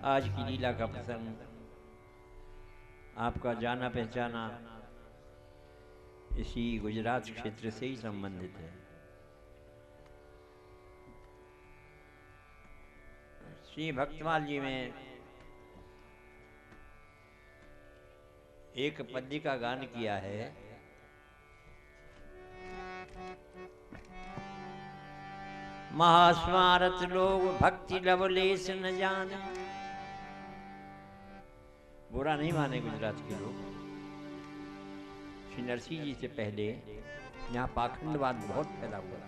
आज की लीला का प्रसंग आपका जाना पहचाना इसी गुजरात क्षेत्र से ही संबंधित है। श्री भक्तमाल जी में एक पद्य का गान किया है। महास्मारत लोग भक्ति लवलेश न जाने। बुरा नहीं माने गुजरात के लोग। श्री नरसिंह जी से पहले यहाँ पाखंडवाद बहुत फैला हुआ।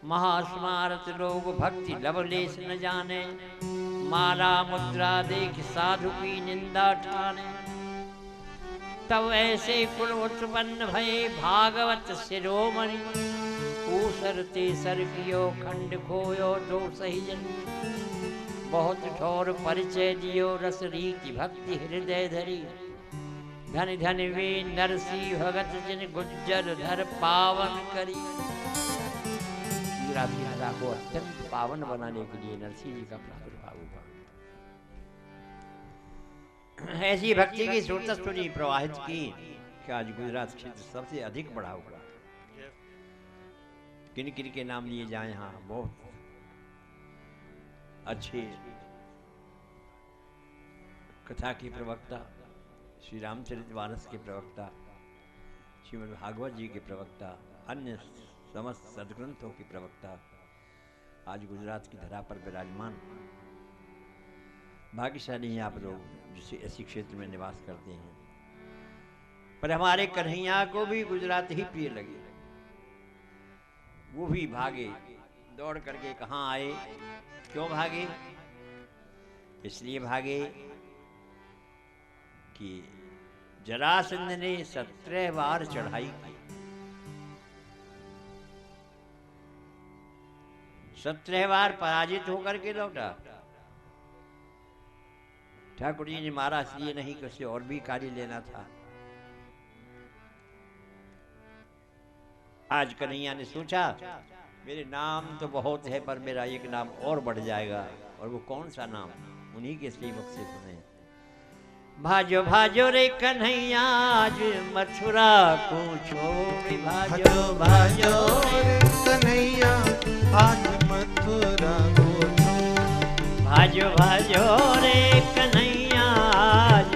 महास्मारत लोग भक्ति लवलेश न जाने। माला मुद्रा देख साधु की निंदा ठाने। तब ऐसे कुल उत्पन्न भये भागवत शिरोमणि। ऊसर तेसर कियो खंड खोयो दो सही जन। बहुत ठोर परिचय दियो रस रीति भक्ति हृदय धरी। धन धन वे नरसी भगत जिन गुज्जर धर पावन करी। गुजरात की धरा को अत्यंत पावन बनाने के लिए नरसिंह जी का प्रादुर्भाव हुआ। ऐसी भक्ति की स्रोतस्वरी प्रवाहित की कि आज गुजरात क्षेत्र सबसे अधिक बढ़ा हुआ। किन किन के नाम लिए जाए। हाँ, बहुत अच्छे कथा के प्रवक्ता, श्री रामचरितमानस के प्रवक्ता, श्रीमद् भागवत जी के प्रवक्ता, अन्य समस्त सदग्रंथों के प्रवक्ता आज गुजरात की धरा पर विराजमान। भाग्यशाली हैं आप लोग जिसे ऐसी क्षेत्र में निवास करते हैं। पर हमारे कन्हैया को भी गुजरात ही प्रिय लगे। वो भी भागे, दौड़ करके कहाँ आए। क्यों भागे? इसलिए भागे कि जरासंध ने 17 बार चढ़ाई की। 17 बार पराजित होकर के लौटा। ठाकुर जी ने मारा इसलिए नहीं कि उसे और भी कार्य लेना था। आज कन्हैया ने सोचा मेरे नाम तो बहुत है पर मेरा एक नाम और बढ़ जाएगा। और वो कौन सा नाम? उन्हीं के श्रीमुख से सुने। भाजो भाजो रे कन्हैया आज मथुरा को छोड़। भाजो भाजो रे कन्हैया आज मथुरा को छोड़। भाजो भाजो रे कन्हैया आज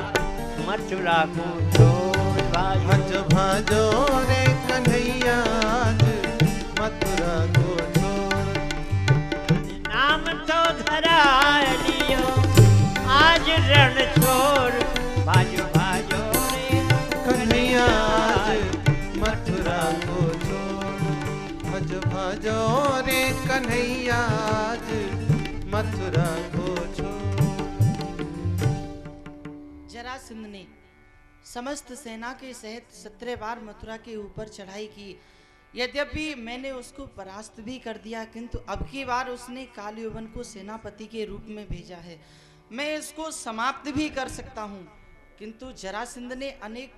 मथुरा को छोड़। भाजो भाजो रे कन्हैया आज मथुरा को छोड़। नाम तो धरा लियो आज रण छोड़। भाजो भाजो रे कन्हैया आज मथुरा को छोड़। भाजो भाजो रे कन्हैया आज मथुरा को छोड़। जरासंध ने समस्त सेना के सहित 17 बार मथुरा के ऊपर चढ़ाई की। यद्यपि मैंने उसको परास्त भी कर दिया, किंतु अब की बार उसने कालयौवन को सेनापति के रूप में भेजा है। मैं इसको समाप्त भी कर सकता हूँ, किंतु जरासंध ने अनेक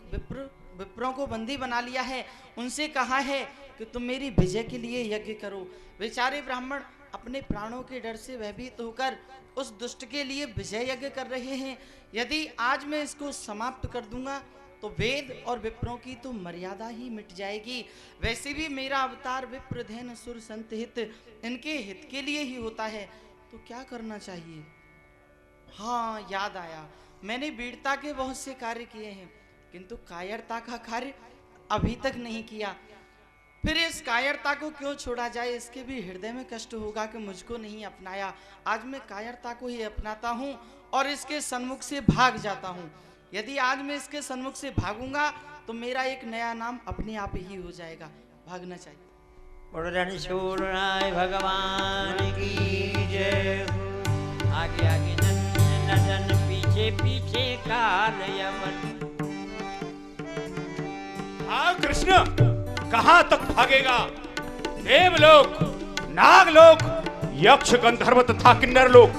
विप्रों को बंदी बना लिया है। उनसे कहा है कि तुम मेरी विजय के लिए यज्ञ करो। बेचारे ब्राह्मण अपने प्राणों के डर से भयभीत होकर उस दुष्ट के लिए विजय यज्ञ कर रहे हैं। यदि आज मैं इसको समाप्त कर दूंगा तो वेद और विप्रों की तो मर्यादा ही मिट जाएगी। वैसे भी मेरा अवतार विप्रधेन सुर संत हित, इनके हित के लिए ही होता है। तो क्या करना चाहिए? हाँ, याद आया, मैंने वीरता के बहुत से कार्य किए हैं, किंतु कायरता का कार्य अभी तक नहीं किया। फिर इस कायरता को क्यों छोड़ा जाए? इसके भी हृदय में कष्ट होगा कि मुझको नहीं अपनाया। आज मैं कायरता को ही अपनाता हूँ और इसके सन्मुख से भाग जाता हूँ। यदि आज मैं इसके सन्मुख से भागूंगा तो मेरा एक नया नाम अपने आप ही हो जाएगा। भागना चाहिए। भगवान की जय। आगे आगे नंदन पीछे पीछे काल यमन। हाँ कृष्ण, कहाँ तक भागेगा? देवलोक, नागलोक, यक्ष गंधर्व तथा किन्नर लोक,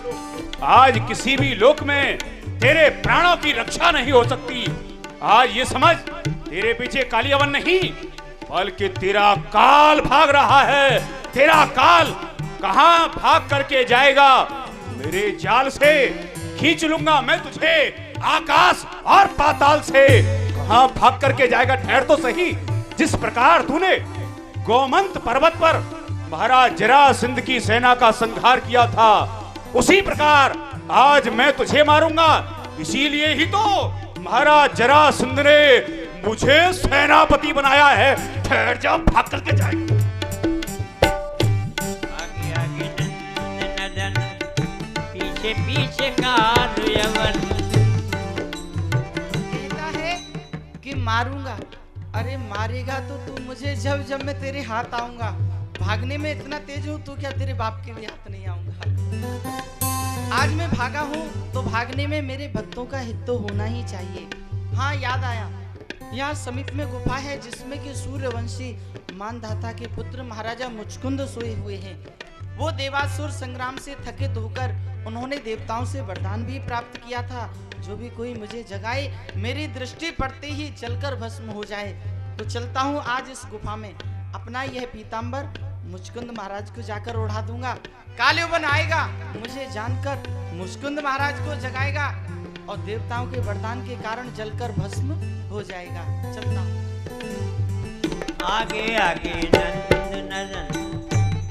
आज किसी भी लोक में तेरे प्राणों की रक्षा नहीं हो सकती। आज ये समझ, तेरे पीछे कालियवन नहीं, बल्कि तेरा काल भाग रहा है। तेरा काल कहां भाग करके जाएगा? मेरे जाल से खींच लूंगा मैं तुझे आकाश और पाताल से। कहां भाग करके जाएगा? ठहर तो सही। जिस प्रकार तूने गोमंत पर्वत पर महाराज जरासंध की सेना का संहार किया था, उसी प्रकार आज मैं तुझे मारूंगा। इसीलिए ही तो महाराज जरासंध ने मुझे सेनापति बनाया है। ठहर जा, भाग करके जाएगा। आगे आगे नंदन, पीछे पीछे काल यवन। कहता है कि मारूंगा। अरे मारेगा तो तू मुझे जब मैं तेरे हाथ आऊंगा। भागने में इतना तेज हूँ, तो क्या तेरे बाप के भी हाथ नहीं आऊंगा? आज मैं भागा हूँ तो भागने में मेरे भक्तों का हित तो होना ही चाहिए। हाँ, याद आया, यहाँ समीप में गुफा है जिसमें कि सूर्यवंशी मानधाता के पुत्र महाराजा मुचकुंद सोए हुए हैं। वो देवासुर संग्राम से थकित होकर उन्होंने देवताओं से वरदान भी प्राप्त किया था, जो भी कोई मुझे जगाए मेरी दृष्टि पड़ते ही जलकर भस्म हो जाए। तो चलता हूँ आज इस गुफा में। अपना यह पीतांबर मुचकुंद महाराज को जाकर ओढ़ा दूंगा। कालयवन आएगा, मुझे जानकर मुचकुंद महाराज को जगाएगा और देवताओं के वरदान के कारण जलकर भस्म हो जाएगा। चलता हूँ। आगे आगे नंद नदन,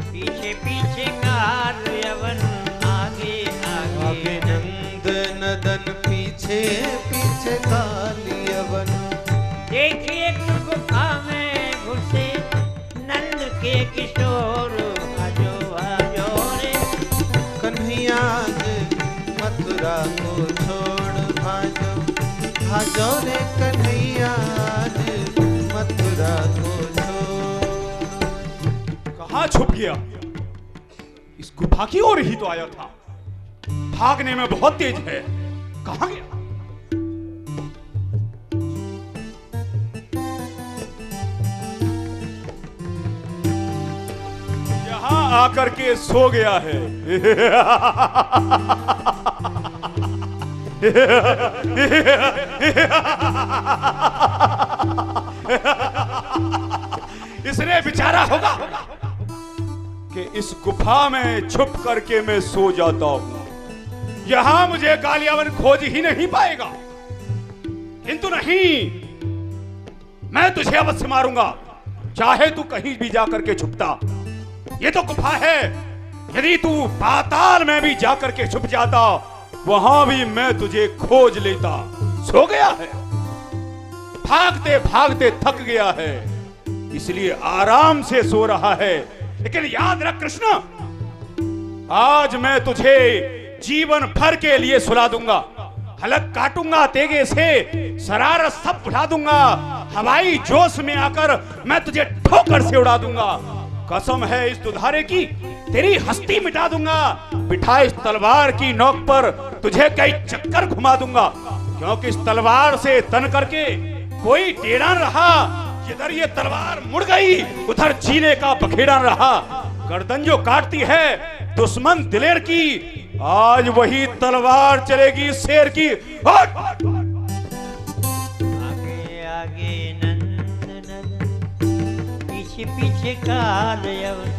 पीछे पीछे काल यवन। आगे आगे नंद नदन, पीछे पीछे काल यवन। देखिए गुफा में घुसे नंद के किशोर। आजो आजो रे कन्हैया मथुरा को छोड़ भाजो, भाजो रे कन्हैया मथुरा को छोड़। कहां छुप गया? इस गुफा की ओर ही तो आया था। भागने में बहुत तेज है। कहां गया? यहां आकर के सो गया है। इसने विचारा होगा कि इस गुफा में छुप करके मैं सो जाता हूं, यहां मुझे कालियावन खोज ही नहीं पाएगा। किंतु नहीं, मैं तुझे अवश्य मारूंगा, चाहे तू कहीं भी जाकर के छुपता। ये तो गुफा है, यदि तू पाताल में भी जाकर के छुप जाता, वहां भी मैं तुझे खोज लेता। सो गया है, भागते भागते थक गया है, इसलिए आराम से सो रहा है। लेकिन याद रख कृष्ण, आज मैं तुझे जीवन भर के लिए सुला दूंगा। हलक काटूंगा तेगे से, शरारत सब उठा दूंगा। हवाई जोश में आकर मैं तुझे ठोकर से उड़ा दूंगा। कसम है इस दुधारे की, तेरी हस्ती मिटा दूंगा। बिठा इस तलवार की नोक पर तुझे कई चक्कर घुमा दूंगा, क्योंकि इस तलवार से तन करके कोई टेढ़ा न रहा। जिधर ये तलवार मुड़ गई उधर जीने का बखेड़ा न रहा। गर्दन जो काटती है दुश्मन दिलेर की, आज वही तलवार चलेगी शेर की। आगे आगे नंद नदन, पीछे पीछे काल यवन।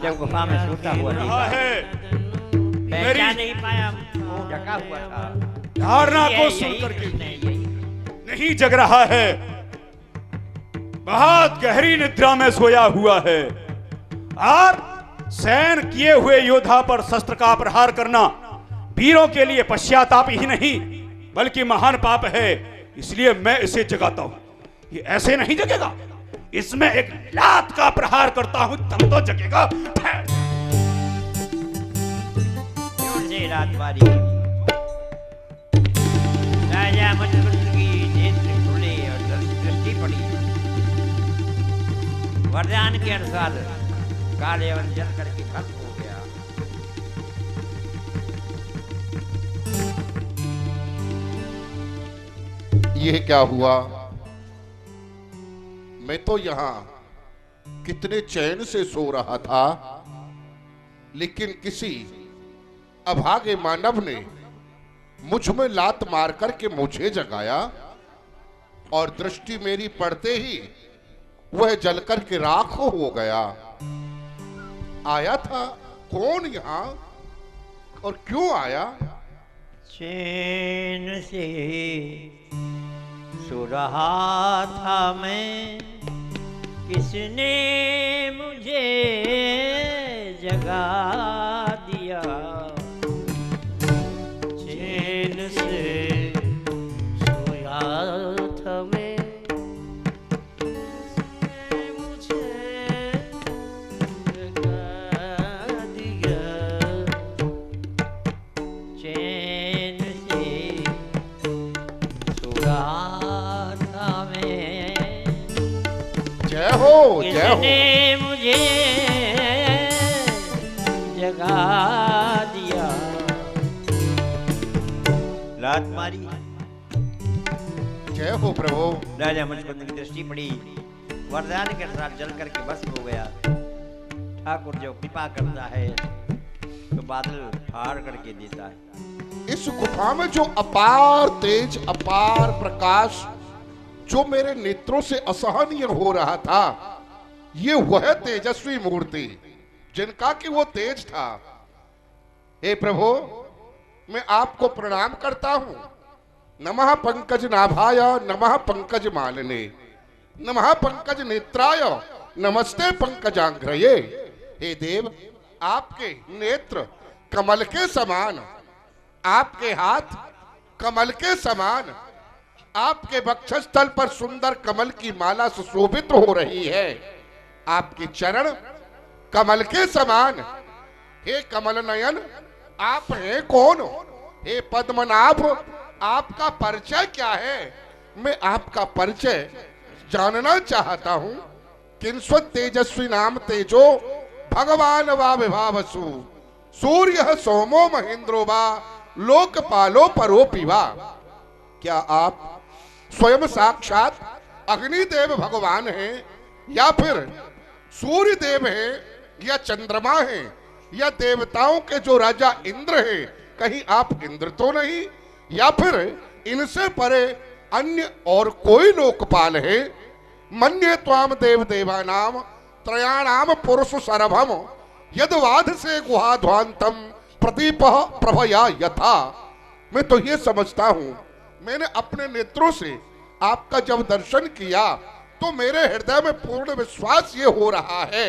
जब गुफा में सोता हुआ रहा है, पहचान नहीं पाया, वो ढका हुआ था। धारणा को सुन करके नहीं जग रहा है, बहुत गहरी निद्रा में सोया हुआ है। और सैन किए हुए योद्धा पर शस्त्र का प्रहार करना वीरों के लिए पश्चाताप ही नहीं बल्कि महान पाप है। इसलिए मैं इसे जगाता हूं। ये ऐसे नहीं जगेगा, इसमें एक लात का प्रहार करता हूं तब तो जगेगा। रात बारी राजा मुचकुंद की नेत्र खुले और दृष्टि पड़ी। वरदान के अनुसार कालयवन जल करके खत्म हो गया। यह क्या हुआ? मैं तो यहां कितने चैन से सो रहा था, लेकिन किसी अभागे मानव ने मुझ में लात मार करके मुझे जगाया और दृष्टि मेरी पड़ते ही वह जलकर के राख हो गया। आया था कौन यहाँ और क्यों आया? चैन से सो रहा था मैं, किसने मुझे जगा दिया। चैन से सोया था मैं, किसने मुझे जगा दिया। चैन से सो रहा था मैं, जय हो जय हो। किसने मुझे जगा दिया। लात मारी, जय हो प्रभु। राजा मुचकुंद की दृष्टि पड़ी, वरदान के अनुसार जल करके भस्म हो गया। ठाकुर जो कृपा करता है तो बादल फाड़ करके देता है। इस गुफा में जो अपार तेज, अपार प्रकाश जो मेरे नेत्रों से असहनीय हो रहा था, ये वह तेजस्वी मूर्ति जिनका कि वो तेज था। हे प्रभु, मैं आपको प्रणाम करता हूं। नमः पंकज नाभाय, नमः पंकज मालिने, नमः पंकज नेत्राय, नमस्ते पंकजांघ्रये। हे देव, आपके नेत्र कमल के समान, आपके हाथ कमल के समान, आपके वक्षस्थल पर सुंदर कमल की माला सुशोभित हो रही है। आपके चरण कमल के समान। हे कमल नयन, आप हैं कौन? हे पद्मनाभ, आपका परिचय क्या है? मैं आपका परिचय जानना चाहता हूं। किंस्वत् तेजस्वी नाम तेजो भगवान वा विभावसु, सूर्य सोमो महेंद्रो वा लोकपालो परोपि वा। क्या आप स्वयं साक्षात अग्निदेव भगवान हैं, या फिर सूर्य देव हैं, या चंद्रमा हैं, या देवताओं के जो राजा इंद्र हैं? कहीं आप इंद्र तो नहीं, या फिर इनसे परे अन्य और कोई लोकपाल है? मन्ये त्वाम देव देवानाम त्रयाणाम पुरुष सरभम, यदवाध से गुहाध्वांतम प्रदीप प्रभया यथा। मैं तो ये समझता हूं, मैंने अपने नेत्रों से आपका जब दर्शन किया तो मेरे हृदय में पूर्ण विश्वास ये हो रहा है,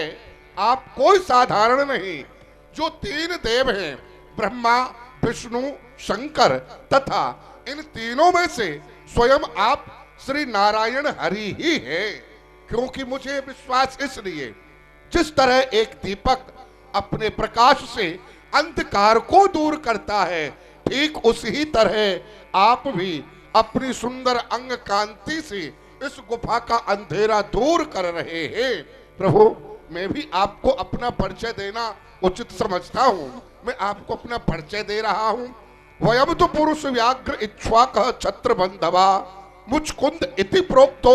आप कोई साधारण नहीं। जो तीन देव हैं, ब्रह्मा, विष्णु, शंकर, तथा इन तीनों में से स्वयं आप श्री नारायण हरि ही हैं। क्योंकि मुझे विश्वास इसलिए, जिस तरह एक दीपक अपने प्रकाश से अंधकार को दूर करता है, ठीक उसी तरह आप भी अपनी सुंदर अंग कांति से इस गुफा का अंधेरा दूर कर रहे हैं। प्रभु, मैं भी आपको अपना परिचय देना उचित समझता हूँ। मैं आपको अपना परिचय दे रहा हूँ। वयम तो पुरुष व्याघ्र इक्ष्वाक छत्र बंधवा, मुचकुंद इति प्रोक्तो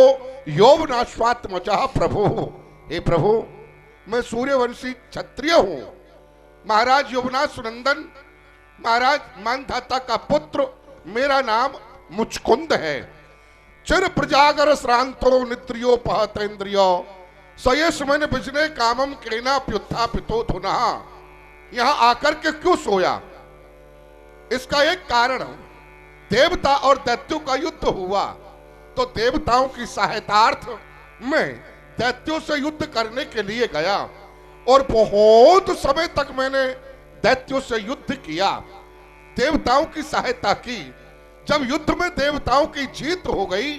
यौवनाश्वात्मजः प्रभु। हे प्रभु, मैं सूर्यवंशी क्षत्रिय हूँ। महाराज यौवनासुनंदन, महाराज मानधाता का पुत्र, मेरा नाम मुचकुंद है। चिर प्रजागर श्रांतो निद्रियोपहतेन्द्रियो, सयस मन बिजने कामम केना प्युत्थापितो धुनः। यहाँ आकर के क्यों सोया? इसका एक कारण, देवता और दैत्यों का युद्ध हुआ तो देवताओं की सहायतार्थ मैं दैत्यों से युद्ध करने के लिए गया और बहुत समय तक मैंने दैत्यों से युद्ध किया, देवताओं की सहायता की। जब युद्ध में देवताओं की जीत हो गई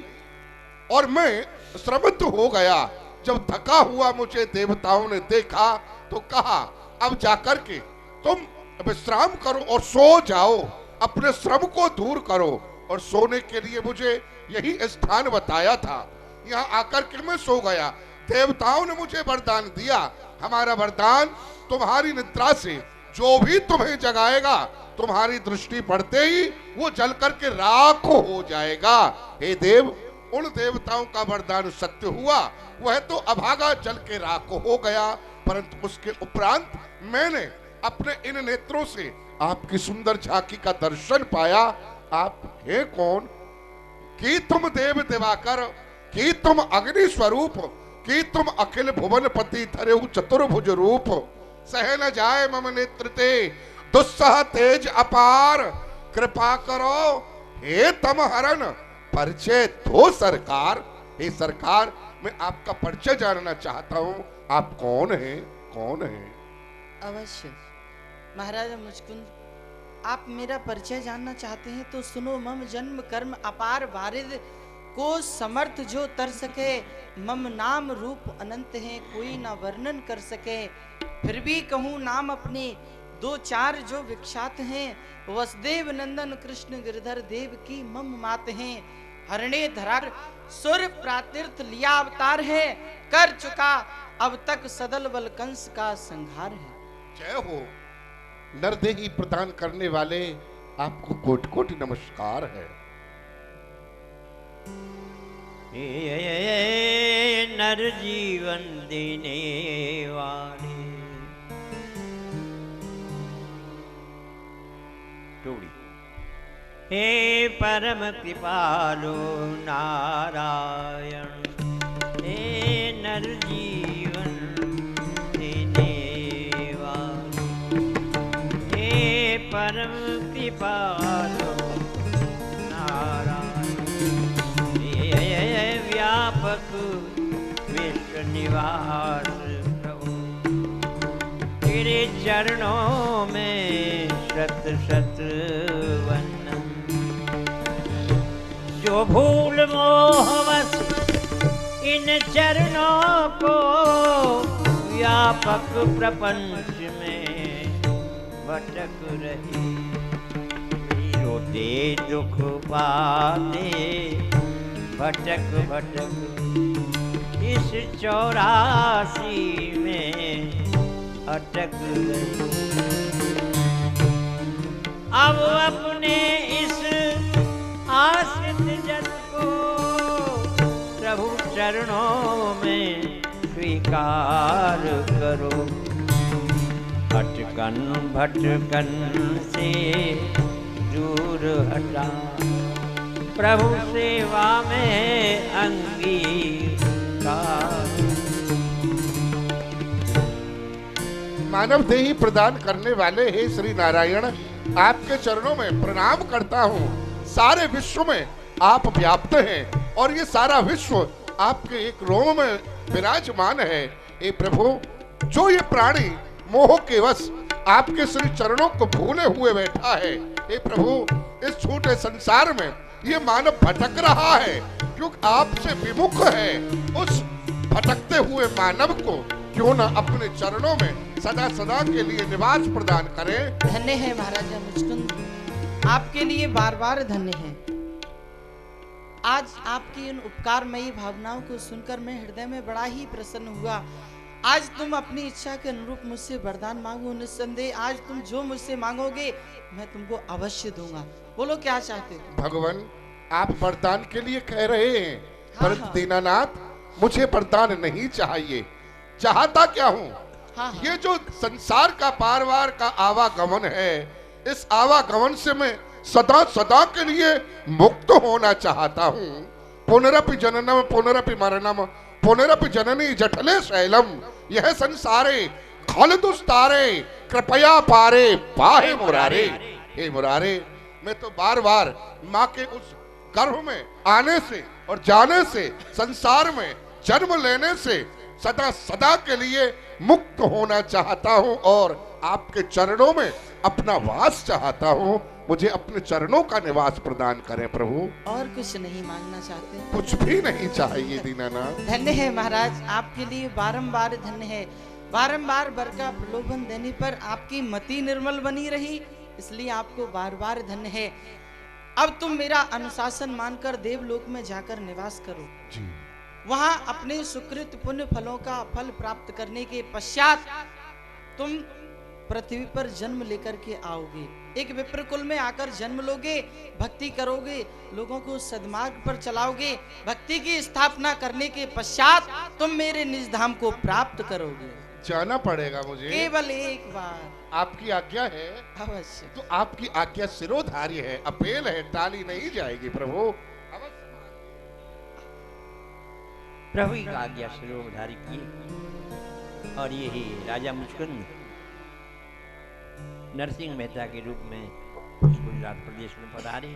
और मैं श्रमित हो गया, जब थका हुआ मुझे देवताओं ने देखा तो कहा, अब जाकर के तुम विश्राम करो और सो जाओ, अपने श्रम को दूर करो। और सोने के लिए मुझे यही स्थान बताया था। यहाँ आकर के मैं सो गया। देवताओं ने मुझे वरदान दिया, हमारा वरदान, तुम्हारी निद्रा से जो भी तुम्हें जगाएगा, तुम्हारी दृष्टि पड़ते ही वो जल करके राख हो जाएगा। हे देव, उन देवताओं का वरदान सत्य हुआ, वह तो अभागा जल के राख हो गया, परंतु उसके उपरांत मैंने अपने इन नेत्रों से आपकी सुंदर झांकी का दर्शन पाया। आप हे कौन? कि तुम देव दिवाकर, कि तुम अग्नि स्वरूप, कि तुम अखिल भुवन पति धरेहु चतुर्भुज रूप, सह न जाए मम नेत्र ते दुस्सह तेज अपार, कृपा करो हे तम हरण परिचय दो सरकार। हे सरकार, मैं आपका परिचय जानना चाहता हूं, आप कौन हैं, कौन हैं? अवश्य महाराजा मुचकुंद, आप मेरा परिचय जानना चाहते हैं तो सुनो। मम जन्म कर्म अपार वारिद, को समर्थ जो तर सके, मम नाम रूप अनंत है, कोई ना वर्णन कर सके। फिर भी कहूँ नाम अपने दो चार जो विख्यात हैं, वसुदेव नंदन कृष्ण गिरधर देव की मम मात हैं। हरणे धरार सुर प्रातीर्थ लिया अवतार है, कर चुका अब तक सदल बल कंस का संहार है। जय हो नरदेही प्रदान करने वाले, आपको कोटि कोटि नमस्कार है। नर जीवन देने वाले टोड़ी, हे परम कृपालु नारायण, हे नर जीवन देने वाले, हे परम कृपालु नारायण, हे व्यापक विश्व निवास प्रभु, तेरे चरणों में शत शत वंदन। जो भूल मोहवश इन चरणों को, व्यापक प्रपंच में भटक रही, रोते दुख पाते भटक भटक इस 84 में अटक गई। अब अपने इस आश्रित जन को प्रभु चरणों में स्वीकार करो। अटकन भटकन से दूर हटा, प्रभु सेवा में अंगीकार। मानव देही प्रदान करने वाले हे श्री नारायण, आपके चरणों में प्रणाम करता हूँ। सारे विश्व में आप व्याप्त हैं और ये सारा विश्व आपके एक रोम में विराजमान है। हे प्रभु, जो ये प्राणी मोह के वश आपके श्री चरणों को भूले हुए बैठा है, हे प्रभु, इस छोटे संसार में ये मानव भटक रहा है क्योंकि आपसे विमुख है। उस भटकते हुए मानव को क्यों न अपने चरणों में सदा सदा के लिए निवास प्रदान करें। धन्य है महाराजा मुचकुंद, आपके लिए बार बार धन्य है। आज आपकी इन उपकारमयी भावनाओं को सुनकर मैं हृदय में बड़ा ही प्रसन्न हुआ। आज तुम अपनी इच्छा के अनुरूप मुझसे वरदान मांगो। निस्संदेह आज तुम जो मुझसे मांगोगे मैं तुमको अवश्य दूंगा। बोलो क्या चाहते हो? भगवान, आप वरदान के लिए कह रहे हैं, परंतु हाँ। दीनानाथ, मुझे वरदान नहीं चाहिए। चाहता क्या हूँ, हाँ। ये जो संसार का पारवार का आवागमन है, इस आवागमन से मैं सदा सदा के लिए मुक्त होना चाहता हूँ। पुनरपि जननम पुनरपि मरणम पुनरपि जननी जठले शैलम, यह संसारे खल दुस्तारे कृपया पारे पाहे मुरारे। हे मुरारे, मैं तो बार बार माँ के उस गर्भ में आने से और जाने से, संसार में जन्म लेने से सदा सदा के लिए मुक्त होना चाहता हूँ और आपके चरणों में अपना वास चाहता हूँ। मुझे अपने चरणों का निवास प्रदान करें प्रभु। और कुछ नहीं मांगना चाहते? कुछ भी नहीं चाहिए दीनानाथ। धन्य है महाराज, आपके लिए बारंबार धन्य है। बारंबार वर का प्रलोभन देने पर आपकी मति निर्मल बनी रही, इसलिए आपको बार बार धन्य है। अब तुम मेरा अनुशासन मानकर देवलोक में जाकर निवास करो। जी। वहां अपने सुकृत पुण्य फलों का फल प्राप्त करने के पश्चात तुम पृथ्वी पर जन्म लेकर के आओगे। एक विप्र कुल में आकर जन्म लोगे, भक्ति करोगे, लोगों को सद्मार्ग पर चलाओगे। भक्ति की स्थापना करने के पश्चात तुम मेरे निज धाम को प्राप्त करोगे। जाना पड़ेगा मुझे केवल एक बार। आपकी आज्ञा है? अवश्य। तो आपकी आज्ञा सिरोधार्य है, अपेल है, टाली नहीं जाएगी प्रभु। प्रभु की आज्ञा शिरोधारी किए और यही राजा मुचकुंद नरसिंह मेहता के रूप में गुजरात प्रदेश में पधारे।